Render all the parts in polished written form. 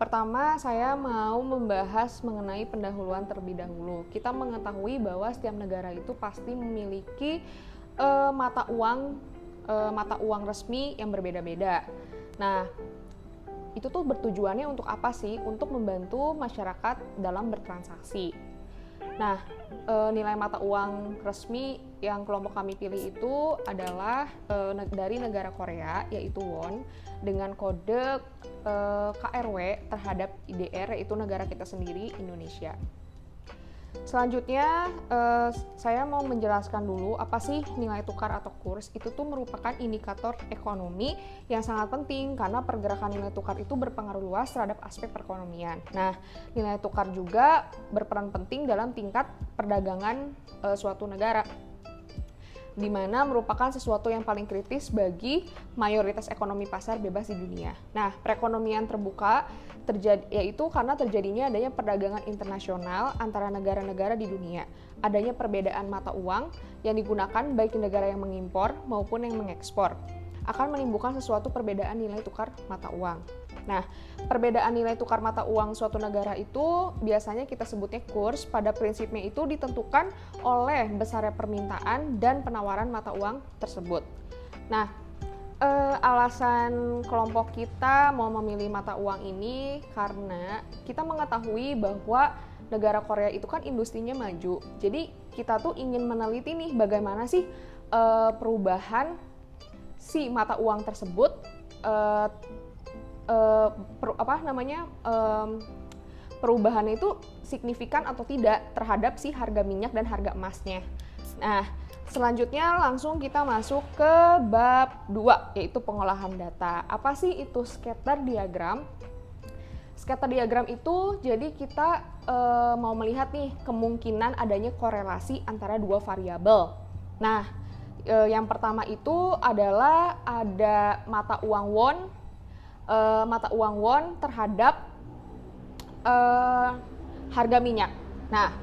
Pertama, saya mau membahas mengenai pendahuluan terlebih dahulu. Kita mengetahui bahwa setiap negara itu pasti memiliki mata uang resmi yang berbeda-beda. Nah, itu tuh bertujuannya untuk apa sih? Untuk membantu masyarakat dalam bertransaksi. Nah, nilai mata uang resmi yang kelompok kami pilih itu adalah dari negara Korea, yaitu won, dengan kode KRW terhadap IDR, yaitu negara kita sendiri, Indonesia. Selanjutnya, saya mau menjelaskan dulu apa sih nilai tukar atau kurs. Itu tuh merupakan indikator ekonomi yang sangat penting karena pergerakan nilai tukar itu berpengaruh luas terhadap aspek perekonomian. Nah, nilai tukar juga berperan penting dalam tingkat perdagangan suatu negara, di mana merupakan sesuatu yang paling kritis bagi mayoritas ekonomi pasar bebas di dunia. Nah, perekonomian terbuka yaitu karena terjadinya adanya perdagangan internasional antara negara-negara di dunia. Adanya perbedaan mata uang yang digunakan baik di negara yang mengimpor maupun yang mengekspor akan menimbulkan sesuatu perbedaan nilai tukar mata uang. Nah, perbedaan nilai tukar mata uang suatu negara itu biasanya kita sebutnya kurs. Pada prinsipnya itu ditentukan oleh besarnya permintaan dan penawaran mata uang tersebut. Nah, alasan kelompok kita mau memilih mata uang ini karena kita mengetahui bahwa negara Korea itu kan industrinya maju. Jadi kita tuh ingin meneliti nih bagaimana sih perubahan si mata uang tersebut, perubahannya itu signifikan atau tidak terhadap si harga minyak dan harga emasnya. Nah, selanjutnya langsung kita masuk ke bab 2, yaitu pengolahan data. Apa sih itu scatter diagram? Scatter diagram itu jadi kita mau melihat nih kemungkinan adanya korelasi antara dua variabel. Nah, yang pertama itu adalah ada mata uang won terhadap harga minyak. Nah,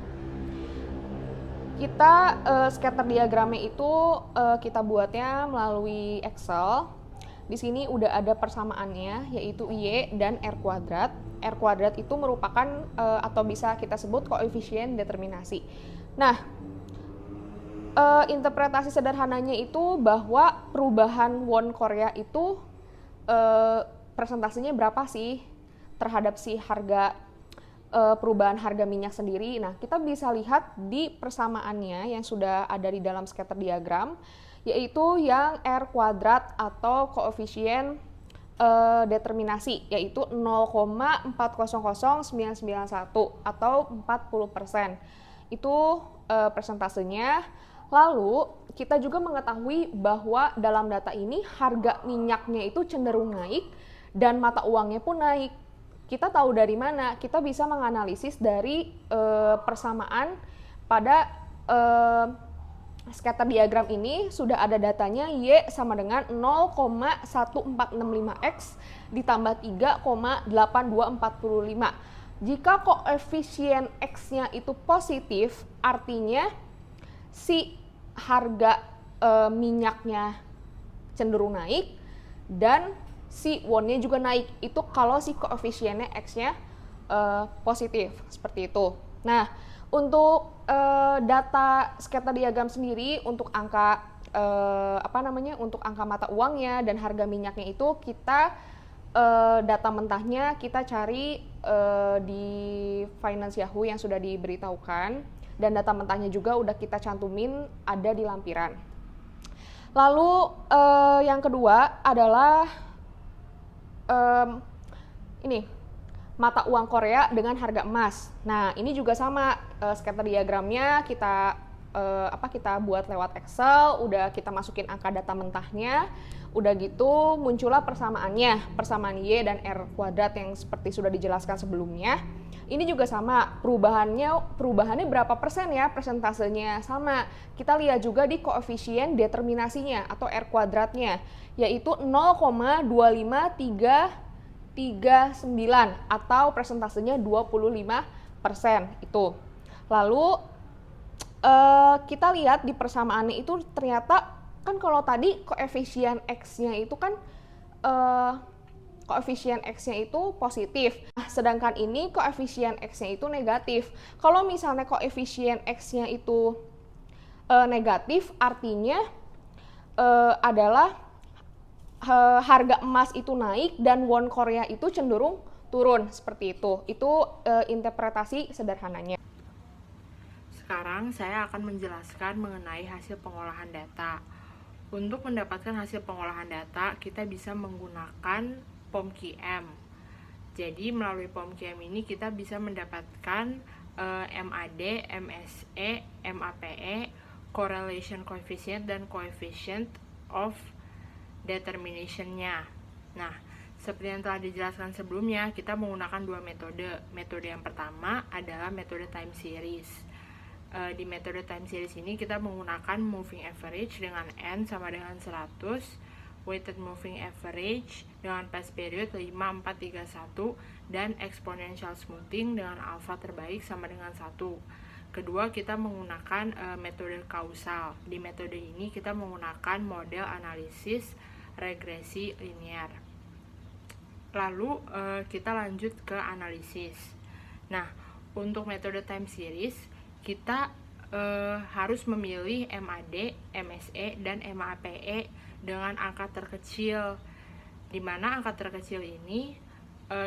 kita scatter diagramnya itu kita buatnya melalui Excel. Di sini udah ada persamaannya, yaitu Y dan R kuadrat. R kuadrat itu merupakan atau bisa kita sebut koefisien determinasi. Nah, interpretasi sederhananya itu bahwa perubahan won Korea itu persentasenya berapa sih terhadap si harga perubahan harga minyak sendiri. Nah, kita bisa lihat di persamaannya yang sudah ada di dalam scatter diagram, yaitu yang R kuadrat atau koefisien determinasi, yaitu 0,400991 atau 40%. Itu persentasenya. Lalu, kita juga mengetahui bahwa dalam data ini harga minyaknya itu cenderung naik dan mata uangnya pun naik. Kita tahu dari mana? Kita bisa menganalisis dari persamaan pada scatter diagram ini sudah ada datanya Y sama dengan 0,1465X ditambah 3,8245. Jika koefisien X-nya itu positif, artinya si harga minyaknya cenderung naik dan si won-nya juga naik. Itu kalau si koefisiennya X-nya positif, seperti itu. Nah, untuk data scatter diagram sendiri untuk angka untuk angka mata uangnya dan harga minyaknya itu kita data mentahnya kita cari di Finance Yahoo yang sudah diberitahukan, dan data mentahnya juga udah kita cantumin ada di lampiran. Lalu yang kedua adalah ini mata uang Korea dengan harga emas. Nah, ini juga sama scatter diagramnya kita buat lewat Excel, udah kita masukin angka data mentahnya, udah gitu muncullah persamaannya, persamaan Y dan R kuadrat yang seperti sudah dijelaskan sebelumnya. Ini juga sama, perubahannya berapa persen ya, persentasenya sama. Kita lihat juga di koefisien determinasinya atau R kuadratnya, yaitu 0,25339 atau persentasenya 25% itu. Lalu kita lihat di persamaannya itu ternyata kan kalau tadi koefisien X-nya itu kan koefisien X-nya itu positif. Nah, sedangkan ini koefisien X-nya itu negatif. Kalau misalnya koefisien X-nya itu negatif, artinya adalah harga emas itu naik dan won Korea itu cenderung turun, seperti itu. Itu interpretasi sederhananya. Sekarang saya akan menjelaskan mengenai hasil pengolahan data. Untuk mendapatkan hasil pengolahan data, kita bisa menggunakan POMQM. Jadi melalui POMQM ini kita bisa mendapatkan MAD, MSE, MAPE, correlation coefficient, dan coefficient of determination-nya. Nah, seperti yang telah dijelaskan sebelumnya, kita menggunakan dua metode. Metode yang pertama adalah metode time series. Di metode time series ini kita menggunakan moving average dengan N sama dengan 100, weighted moving average dengan past period 5, 4, 3, 1, dan exponential smoothing dengan alpha terbaik sama dengan 1. Kedua, kita menggunakan metode kausal. Di metode ini kita menggunakan model analisis regresi linear. Lalu kita lanjut ke analisis. Nah, untuk metode time series kita harus memilih MAD, MSE, dan MAPE dengan angka terkecil, di mana angka terkecil ini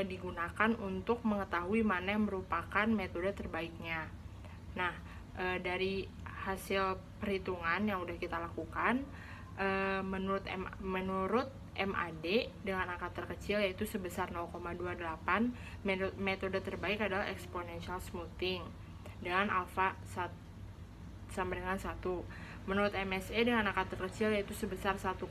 digunakan untuk mengetahui mana yang merupakan metode terbaiknya. Nah, dari hasil perhitungan yang udah kita lakukan, menurut MAD dengan angka terkecil yaitu sebesar 0,28, metode terbaik adalah exponential smoothing dengan alpha sama dengan 1. Menurut MSE dengan angka terkecil yaitu sebesar 1,68,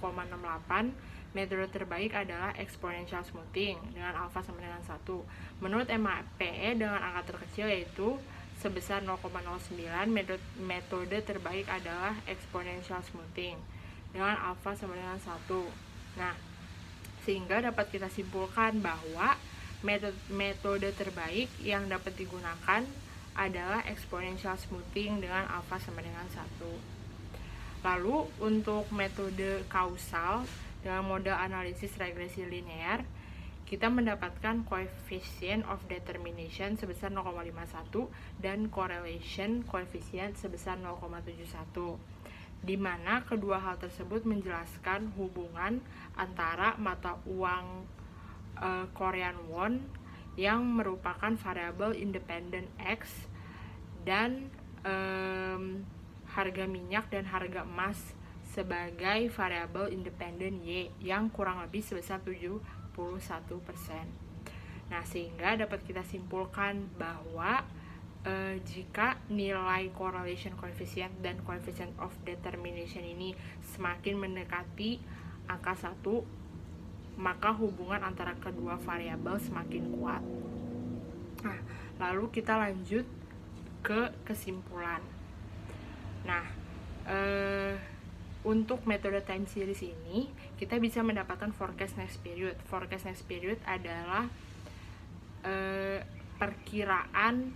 metode terbaik adalah exponential smoothing dengan alpha sama dengan 1. Menurut MAPE dengan angka terkecil yaitu sebesar 0,09, metode terbaik adalah exponential smoothing dengan alpha sama dengan 1. Nah, sehingga dapat kita simpulkan bahwa metode terbaik yang dapat digunakan adalah exponential smoothing dengan alpha sama dengan 1. Lalu untuk metode kausal dengan model analisis regresi linear, kita mendapatkan coefficient of determination sebesar 0,51 dan correlation coefficient sebesar 0,71, di mana kedua hal tersebut menjelaskan hubungan antara mata uang Korean won yang merupakan variabel independen X dan harga minyak dan harga emas sebagai variabel independen Y yang kurang lebih sebesar 71%. Nah, sehingga dapat kita simpulkan bahwa jika nilai correlation coefficient dan coefficient of determination ini semakin mendekati angka 1, maka hubungan antara kedua variabel semakin kuat. Nah, lalu kita lanjut ke kesimpulan. Nah, untuk metode time series ini kita bisa mendapatkan forecast next period. Forecast next period adalah perkiraan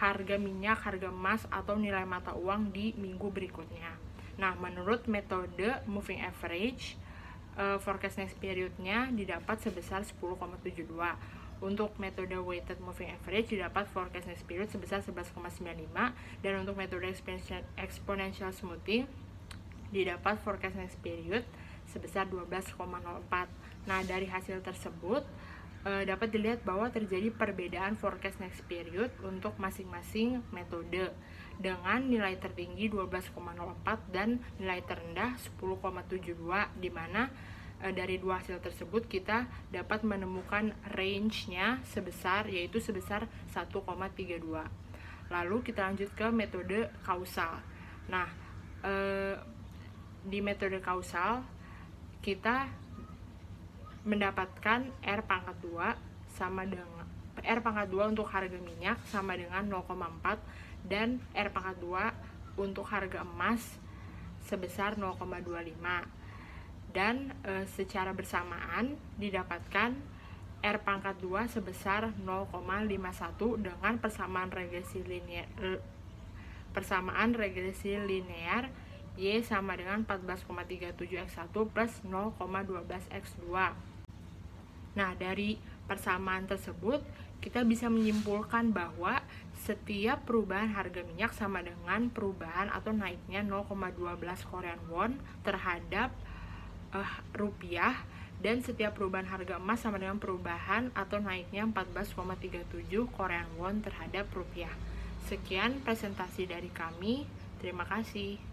harga minyak, harga emas, atau nilai mata uang di minggu berikutnya. Nah, menurut metode moving average, forecast next period-nya didapat sebesar 10,72. Untuk metode weighted moving average didapat forecast next period sebesar 11,95, dan untuk metode exponential smoothing didapat forecast next period sebesar 12,04. Nah, dari hasil tersebut dapat dilihat bahwa terjadi perbedaan forecast next period untuk masing-masing metode dengan nilai tertinggi 12,04 dan nilai terendah 10,72, di mana dari dua hasil tersebut kita dapat menemukan range-nya sebesar 1,32. Lalu kita lanjut ke metode kausal. Nah, di metode kausal kita mendapatkan R pangkat 2 sama dengan R pangkat 2 untuk harga minyak sama dengan 0,4 dan R pangkat 2 untuk harga emas sebesar 0,25, dan secara bersamaan didapatkan R pangkat 2 sebesar 0,51 dengan persamaan regresi linear Y sama dengan 14,37x1 plus 0,12x2. Nah, dari persamaan tersebut kita bisa menyimpulkan bahwa setiap perubahan harga minyak sama dengan perubahan atau naiknya 0,12 Korean won terhadap rupiah, dan setiap perubahan harga emas sama dengan perubahan atau naiknya 14,37 Korean won terhadap rupiah. Sekian presentasi dari kami. Terima kasih.